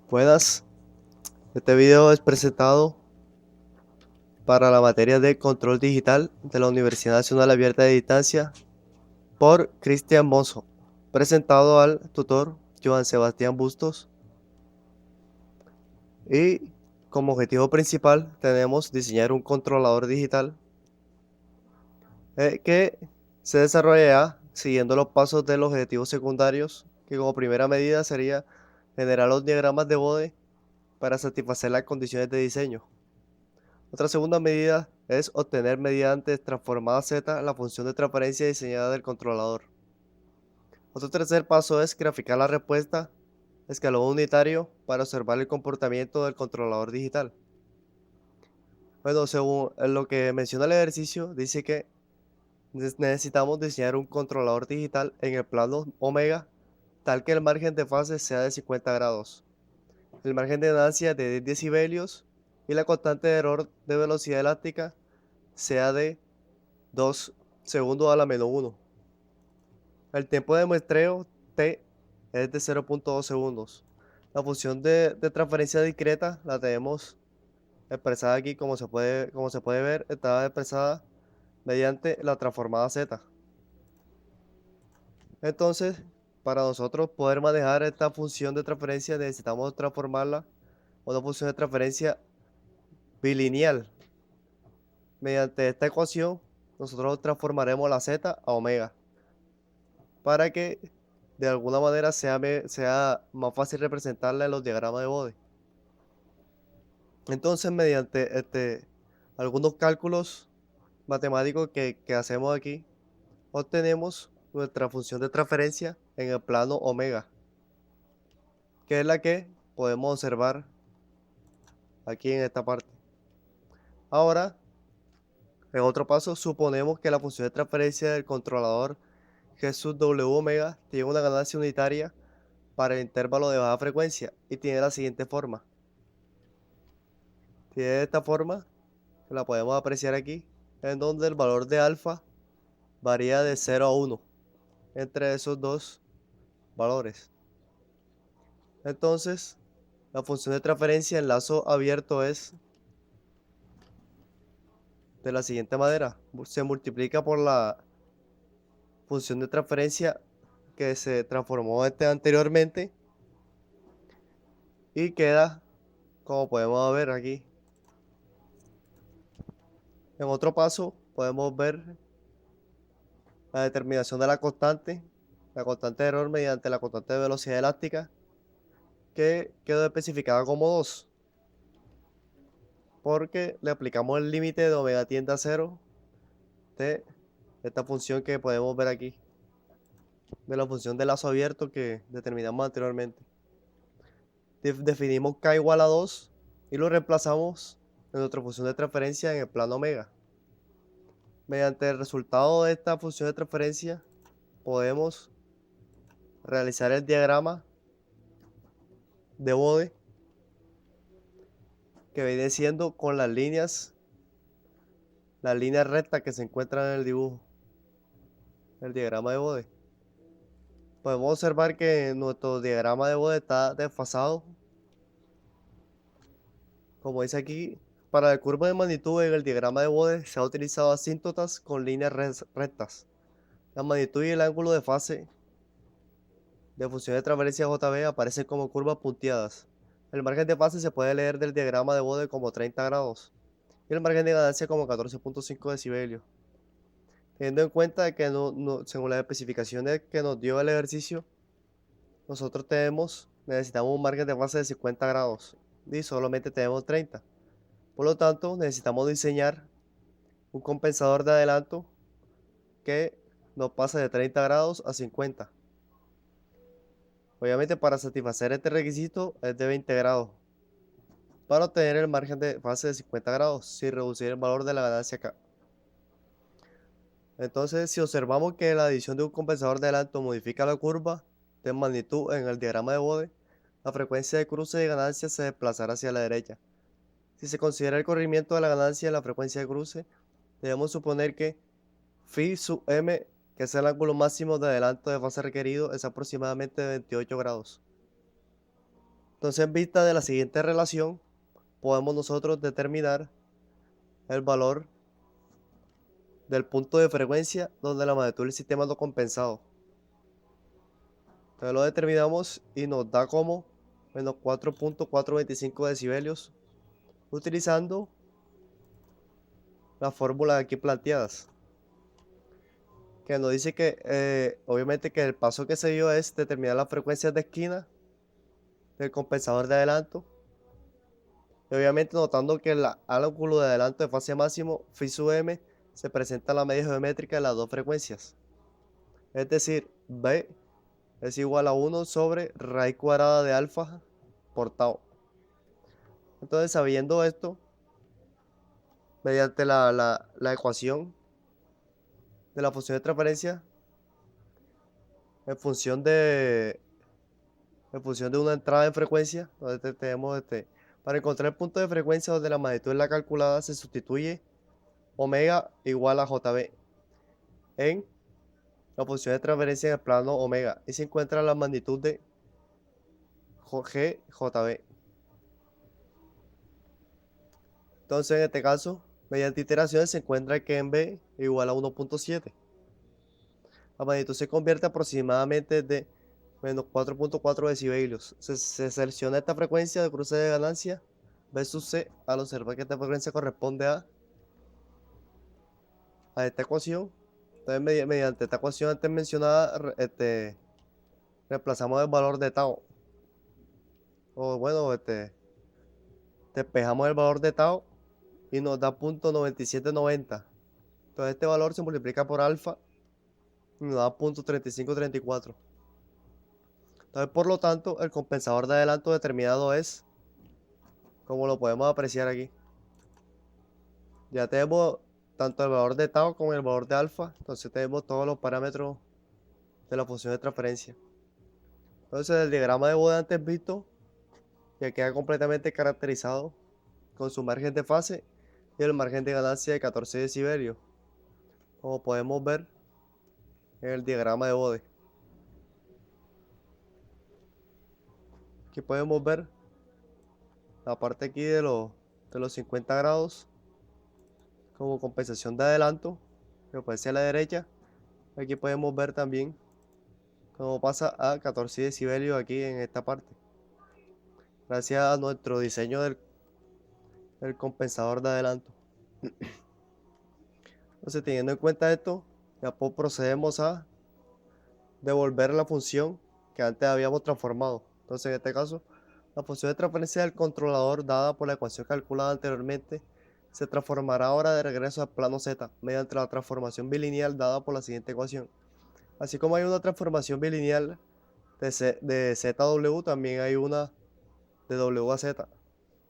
Buenas, este video es presentado para la materia de control digital de la Universidad Nacional Abierta de Distancia por Cristian Mozo, presentado al tutor Joan Sebastián Bustos, y como objetivo principal tenemos diseñar un controlador digital que se desarrollará siguiendo los pasos de los objetivos secundarios, que como primera medida sería generar los diagramas de Bode para satisfacer las condiciones de diseño. Otra segunda medida es obtener mediante transformada Z la función de transparencia diseñada del controlador. Otro tercer paso es graficar la respuesta escalón unitario para observar el comportamiento del controlador digital. Bueno, según lo que menciona el ejercicio, dice que necesitamos diseñar un controlador digital en el plano omega tal que el margen de fase sea de 50 grados, el margen de ganancia de 10 decibelios y la constante de error de velocidad elástica sea de 2 segundos a la menos 1. El tiempo de muestreo t es de 0.2 segundos. La función de transferencia discreta la tenemos expresada aquí, como se puede ver, está expresada mediante la transformada z. Entonces, para nosotros poder manejar esta función de transferencia necesitamos transformarla a una función de transferencia bilineal. Mediante esta ecuación, nosotros transformaremos la z a omega para que de alguna manera sea más fácil representarla en los diagramas de Bode. Entonces, mediante algunos cálculos matemáticos que hacemos aquí, obtenemos nuestra función de transferencia en el plano omega, que es la que podemos observar aquí en esta parte. Ahora, en otro paso, suponemos que la función de transferencia del controlador G sub W omega tiene una ganancia unitaria para el intervalo de baja frecuencia y tiene la siguiente forma. Tiene esta forma, que la podemos apreciar aquí, en donde el valor de alfa varía de 0 a 1 entre esos dos valores. Entonces, la función de transferencia en lazo abierto es de la siguiente manera. Se multiplica por la función de transferencia que se transformó anteriormente y queda, como podemos ver aquí. En otro paso podemos ver la determinación de la constante de error mediante la constante de velocidad elástica, que quedó especificada como 2, porque le aplicamos el límite de omega tiende a 0 de esta función que podemos ver aquí, de la función de lazo abierto que determinamos anteriormente. Definimos k igual a 2 y lo reemplazamos en nuestra función de transferencia en el plano omega. Mediante el resultado de esta función de transferencia podemos realizar el diagrama de Bode, que viene siendo con las líneas rectas que se encuentran en el dibujo, el diagrama de Bode. Podemos observar que nuestro diagrama de Bode está desfasado. Como dice aquí, para la curva de magnitud en el diagrama de Bode se ha utilizado asíntotas con líneas rectas. La magnitud y el ángulo de fase de función de transferencia JB aparecen como curvas punteadas. El margen de fase se puede leer del diagrama de Bode como 30 grados y el margen de ganancia como 14.5 decibelios. Teniendo en cuenta que según las especificaciones que nos dio el ejercicio, nosotros necesitamos un margen de fase de 50 grados y solamente tenemos 30. Por lo tanto, necesitamos diseñar un compensador de adelanto que nos pase de 30 grados a 50. Obviamente, para satisfacer este requisito es de 20 grados para obtener el margen de fase de 50 grados sin reducir el valor de la ganancia K. Entonces, si observamos que la adición de un compensador de adelanto modifica la curva de magnitud en el diagrama de Bode, la frecuencia de cruce de ganancia se desplazará hacia la derecha. Si se considera el corrimiento de la ganancia en la frecuencia de cruce, debemos suponer que phi sub m, que es el ángulo máximo de adelanto de fase requerido, es aproximadamente de 28 grados. Entonces, en vista de la siguiente relación, podemos nosotros determinar el valor del punto de frecuencia donde la magnitud del sistema es lo compensado. Entonces lo determinamos y nos da como menos 4.425 decibelios utilizando las fórmulas aquí planteadas, que nos dice que obviamente que el paso que se dio es determinar las frecuencias de esquina del compensador de adelanto, y obviamente notando que el ángulo de adelanto de fase máximo phi sub m se presenta la media geométrica de las dos frecuencias, es decir, B es igual a 1 sobre raíz cuadrada de alfa por tau. Entonces, sabiendo esto, mediante la ecuación de la función de transferencia en función de, una entrada en frecuencia, donde tenemos para encontrar el punto de frecuencia donde la magnitud es la calculada, se sustituye omega igual a jb en la función de transferencia en el plano omega y se encuentra la magnitud de gjb. Entonces, en este caso, mediante iteraciones se encuentra que en B igual a 1.7. La magnitud se convierte aproximadamente de menos 4.4 decibelios. Se selecciona esta frecuencia de cruce de ganancia versus C al observar que esta frecuencia corresponde a esta ecuación. Entonces, mediante esta ecuación antes mencionada, reemplazamos el valor de tau. O bueno, despejamos el valor de tau y nos da .9790. Entonces este valor se multiplica por alfa y nos da .3534. Entonces, por lo tanto, el compensador de adelanto determinado es, como lo podemos apreciar aquí. Ya tenemos tanto el valor de tau como el valor de alfa. Entonces tenemos todos los parámetros de la función de transferencia. Entonces el diagrama de Bode antes visto ya queda completamente caracterizado con su margen de fase y el margen de ganancia de 14 decibelios, como podemos ver en el diagrama de Bode. Aquí podemos ver la parte aquí de los 50 grados como compensación de adelanto, que puede ser a la derecha. Aquí podemos ver también cómo pasa a 14 decibelios aquí en esta parte, gracias a nuestro diseño del compensador de adelanto. Entonces, teniendo en cuenta esto, ya procedemos a devolver la función que antes habíamos transformado. Entonces, en este caso, la función de transferencia del controlador dada por la ecuación calculada anteriormente se transformará ahora de regreso al plano Z mediante la transformación bilineal dada por la siguiente ecuación. Así como hay una transformación bilineal de Z a W, también hay una de W a Z.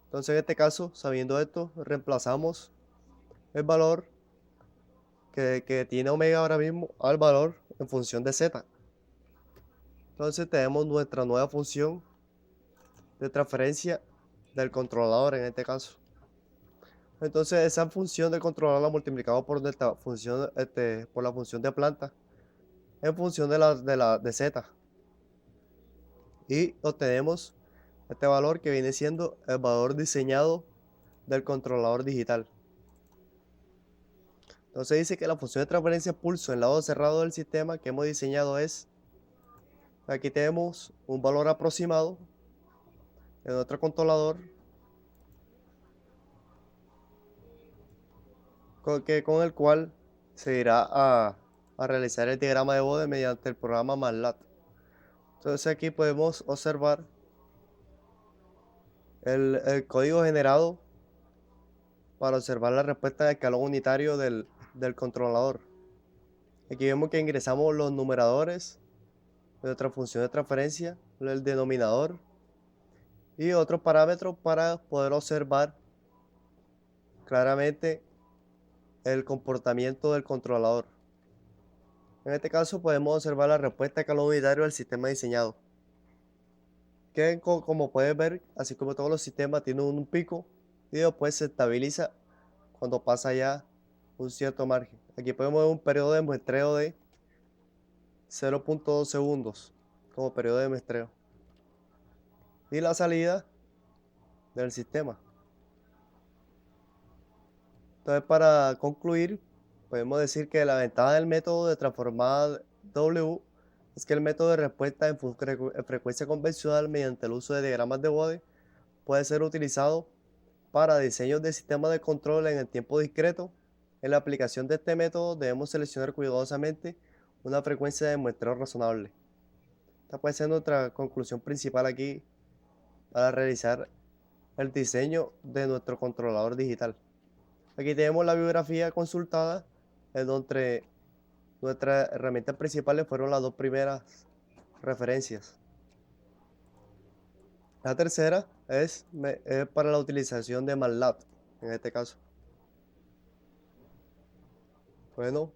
Entonces, en este caso, sabiendo esto, reemplazamos el valor que tiene omega ahora mismo al valor en función de Z. Entonces tenemos nuestra nueva función de transferencia del controlador en este caso. Entonces esa función del controlador la multiplicamos por nuestra función, por la función de planta en función de Z, y obtenemos este valor que viene siendo el valor diseñado del controlador digital. Entonces dice que la función de transferencia pulso en el lado cerrado del sistema que hemos diseñado es, aquí tenemos un valor aproximado en nuestro controlador con el cual se irá a realizar el diagrama de Bode mediante el programa MATLAB. Entonces aquí podemos observar el código generado para observar la respuesta de escalón unitario del controlador. Aquí vemos que ingresamos los numeradores de nuestra función de transferencia, el denominador y otros parámetros para poder observar claramente el comportamiento del controlador. En este caso podemos observar la respuesta de escalón unitario del sistema diseñado, que como puedes ver, así como todos los sistemas, tienen un pico y después se estabiliza cuando pasa ya un cierto margen. Aquí podemos ver un periodo de muestreo de 0.2 segundos como periodo de muestreo. y la salida del sistema. Entonces, para concluir, podemos decir que la ventaja del método de transformada W es que el método de respuesta en frecuencia convencional mediante el uso de diagramas de Bode puede ser utilizado para diseños de sistemas de control en el tiempo discreto. En la aplicación de este método debemos seleccionar cuidadosamente una frecuencia de muestreo razonable. Esta puede ser nuestra conclusión principal aquí para realizar el diseño de nuestro controlador digital. Aquí tenemos la bibliografía consultada, en donde nuestras herramientas principales fueron las dos primeras referencias. La tercera es para la utilización de MATLAB, en este caso. Bueno,